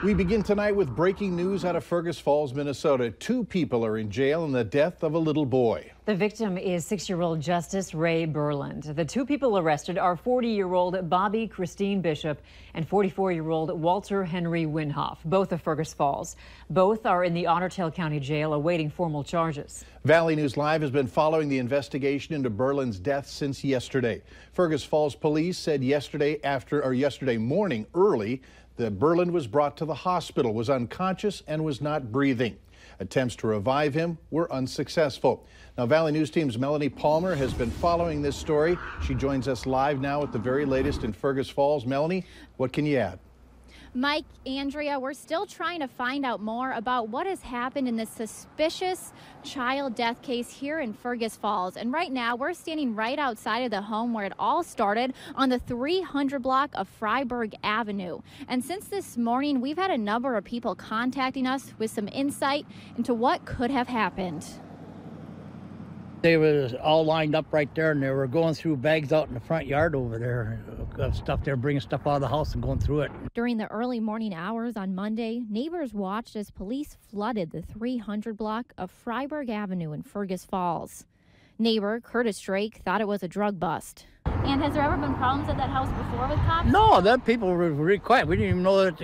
We begin tonight with breaking news out of Fergus Falls, Minnesota. 2 people are in jail in the death of a little boy. The victim is 6-year-old Justice Ray Burland. The 2 people arrested are 40-year-old Bobby Christine Bishop and 44-year-old Walter Henry Winhoff, both of Fergus Falls. Both are in the Ottertail County Jail awaiting formal charges. Valley News Live has been following the investigation into Burland's death since yesterday. Fergus Falls police said yesterday morning early that Burland was brought to the hospital, was unconscious, and was not breathing. Attempts to revive him were unsuccessful. Now, Valley News Team's Melanie Palmer has been following this story. She joins us live now with the very latest in Fergus Falls. Melanie, what can you add? Mike, Andrea, we're still trying to find out more about what has happened in this suspicious child death case here in Fergus Falls. And right now, we're standing right outside of the home where it all started on the 300 block of Freiburg Avenue. And since this morning, we've had a number of people contacting us with some insight into what could have happened. They were all lined up right there, and they were going through bags out in the front yard over there of stuff. They were bringing stuff out of the house and going through it. During the early morning hours on Monday, neighbors watched as police flooded the 300 block of Freiburg Avenue in Fergus Falls. Neighbor Curtis Drake thought it was a drug bust. And has there ever been problems at that house before with cops? No, that people were really quiet. We didn't even know that,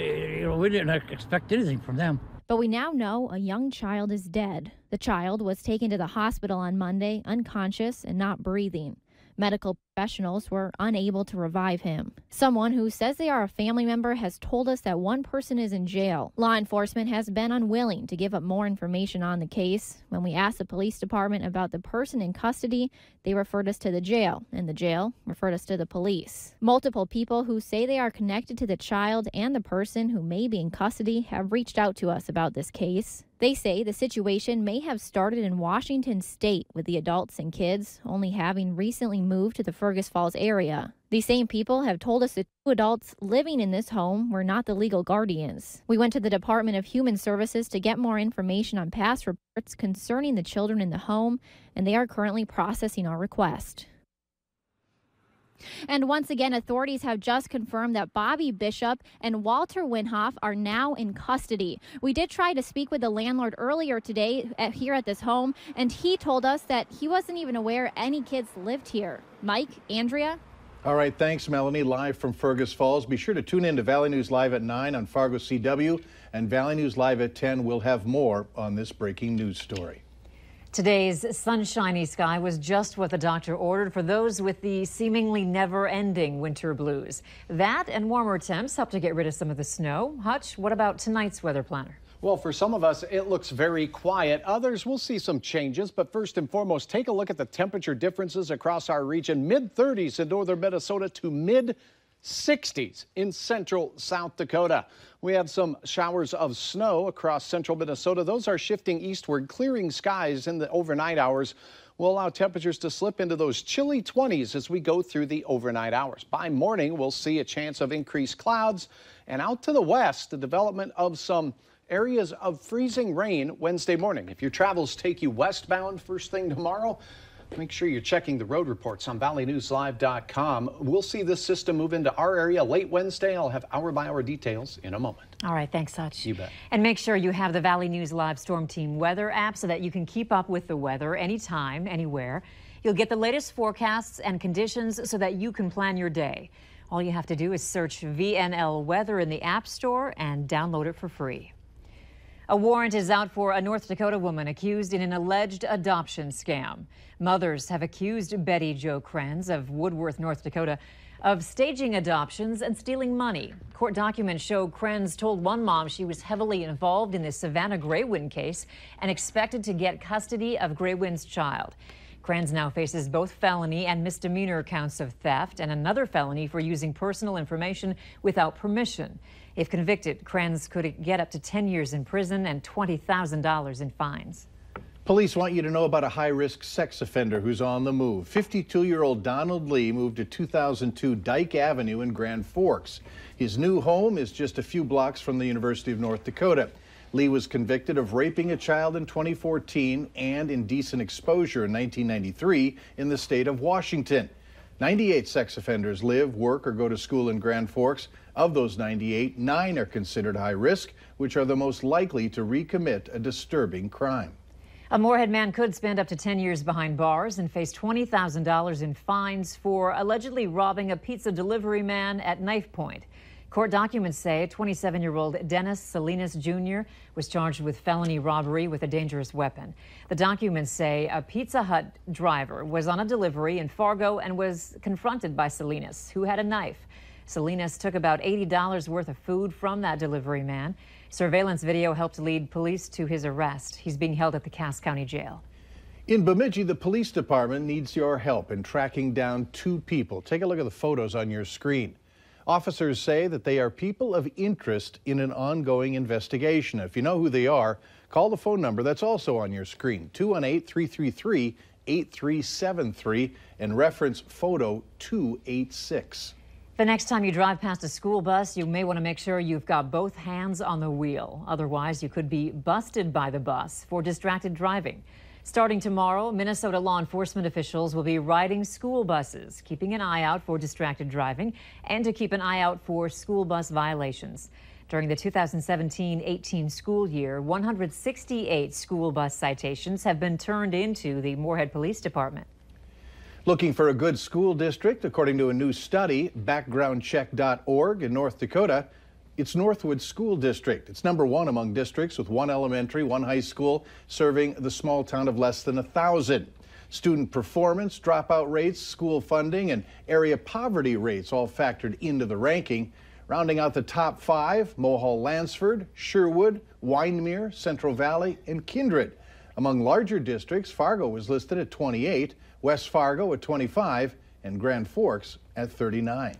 we didn't expect anything from them. But we now know a young child is dead. The child was taken to the hospital on Monday, unconscious and not breathing. Medical professionals were unable to revive him. Someone who says they are a family member has told us that one person is in jail. Law enforcement has been unwilling to give up more information on the case. When we asked the police department about the person in custody, they referred us to the jail, and the jail referred us to the police. Multiple people who say they are connected to the child and the person who may be in custody have reached out to us about this case. They say the situation may have started in Washington State, with the adults and kids only having recently moved to the Fergus Falls area. These same people have told us the 2 adults living in this home were not the legal guardians. We went to the Department of Human Services to get more information on past reports concerning the children in the home, and they are currently processing our request. And once again, authorities have just confirmed that Bobby Bishop and Walter Winhoff are now in custody. We did try to speak with the landlord earlier today here at this home, and he told us that he wasn't even aware any kids lived here. Mike, Andrea? All right, thanks, Melanie. Live from Fergus Falls. Be sure to tune in to Valley News Live at 9 on Fargo CW, and Valley News Live at 10 will have more on this breaking news story. Today's sunshiny sky was just what the doctor ordered for those with the seemingly never-ending winter blues. That and warmer temps help to get rid of some of the snow. Hutch, what about tonight's weather planner? Well, for some of us, it looks very quiet. Others will see some changes. But first and foremost, take a look at the temperature differences across our region. Mid-30s in northern Minnesota to mid-60s in central South Dakota. We have some showers of snow across central Minnesota. Those are shifting eastward. Clearing skies in the overnight hours will allow temperatures to slip into those chilly 20s as we go through the overnight hours. By morning, we'll see a chance of increased clouds. And out to the west, the development of some areas of freezing rain Wednesday morning. If your travels take you westbound first thing tomorrow, make sure you're checking the road reports on valleynewslive.com. We'll see this system move into our area late Wednesday. I'll have hour-by-hour details in a moment. All right, thanks, Hutch. You bet. And make sure you have the Valley News Live Storm Team weather app so that you can keep up with the weather anytime, anywhere. You'll get the latest forecasts and conditions so that you can plan your day. All you have to do is search VNL Weather in the App Store and download it for free. A warrant is out for a North Dakota woman accused in an alleged adoption scam. Mothers have accused Betty Jo Krenz of Woodworth, North Dakota, of staging adoptions and stealing money. Court documents show Krenz told one mom she was heavily involved in the Savannah Graywin case and expected to get custody of Graywin's child. Krenz now faces both felony and misdemeanor counts of theft and another felony for using personal information without permission. If convicted, Krenz could get up to 10 years in prison and $20,000 in fines. Police want you to know about a high-risk sex offender who's on the move. 52-year-old Donald Lee moved to 2002 Dyke Avenue in Grand Forks. His new home is just a few blocks from the University of North Dakota. Lee was convicted of raping a child in 2014 and indecent exposure in 1993 in the state of Washington. 98 sex offenders live, work, or go to school in Grand Forks. Of those 98, 9 are considered high risk, which are the most likely to recommit a disturbing crime. A Moorhead man could spend up to 10 years behind bars and face $20,000 in fines for allegedly robbing a pizza delivery man at knife point. Court documents say 27-year-old Dennis Salinas Jr. was charged with felony robbery with a dangerous weapon. The documents say a Pizza Hut driver was on a delivery in Fargo and was confronted by Salinas, who had a knife. Salinas took about $80 worth of food from that delivery man. Surveillance video helped lead police to his arrest. He's being held at the Cass County Jail. In Bemidji, the police department needs your help in tracking down 2 people. Take a look at the photos on your screen. Officers say that they are people of interest in an ongoing investigation. If you know who they are, call the phone number that's also on your screen, 218-333-8373, and reference photo 286. The next time you drive past a school bus, you may want to make sure you've got both hands on the wheel. Otherwise, you could be busted by the bus for distracted driving. Starting tomorrow, Minnesota law enforcement officials will be riding school buses, keeping an eye out for distracted driving and to keep an eye out for school bus violations. During the 2017-18 school year, 168 school bus citations have been turned into the Moorhead Police Department. Looking for a good school district? According to a new study, backgroundcheck.org in North Dakota, it's Northwood School District. It's #1 among districts with 1 elementary, 1 high school, serving the small town of less than 1,000. Student performance, dropout rates, school funding, and area poverty rates all factored into the ranking. Rounding out the top 5, Mohall-Lansford, Sherwood, Wyndmere, Central Valley, and Kindred. Among larger districts, Fargo was listed at 28, West Fargo at 25, and Grand Forks at 39.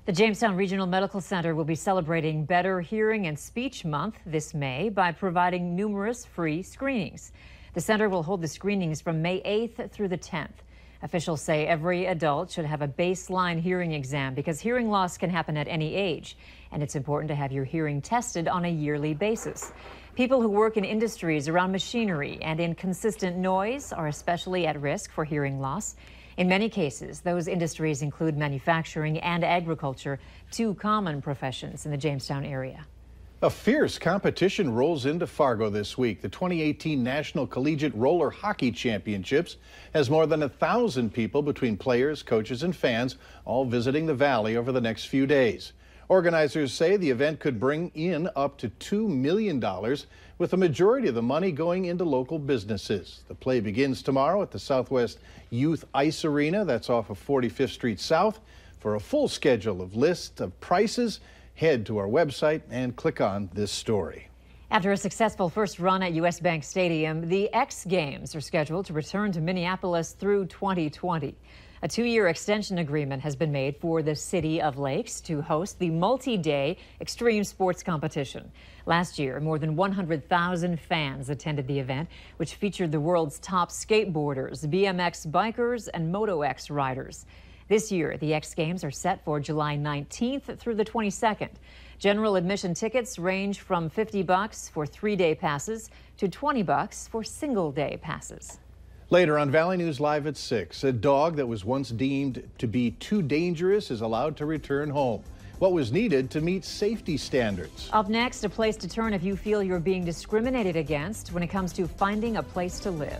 The Jamestown Regional Medical Center will be celebrating Better Hearing and Speech Month this May by providing numerous free screenings. The center will hold the screenings from May 8th through the 10th. Officials say every adult should have a baseline hearing exam because hearing loss can happen at any age, and it's important to have your hearing tested on a yearly basis. People who work in industries around machinery and in consistent noise are especially at risk for hearing loss. In many cases, those industries include manufacturing and agriculture, 2 common professions in the Jamestown area. A fierce competition rolls into Fargo this week. The 2018 National Collegiate Roller Hockey Championships has more than 1,000 people between players, coaches, and fans, all visiting the valley over the next few days. Organizers say the event could bring in up to $2 million, with the majority of the money going into local businesses. The play begins tomorrow at the Southwest Youth Ice Arena. That's off of 45th Street South. For a full schedule of list of prices, head to our website and click on this story. After a successful first run at U.S. Bank Stadium, the X Games are scheduled to return to Minneapolis through 2020. A 2-year extension agreement has been made for the City of Lakes to host the multi-day extreme sports competition. Last year, more than 100,000 fans attended the event, which featured the world's top skateboarders, BMX bikers, and Moto X riders. This year, the X Games are set for July 19th through the 22nd. General admission tickets range from $50 for 3-day passes to $20 for single-day passes. Later on Valley News Live at 6, a dog that was once deemed to be too dangerous is allowed to return home. What was needed to meet safety standards? Up next, a place to turn if you feel you're being discriminated against when it comes to finding a place to live.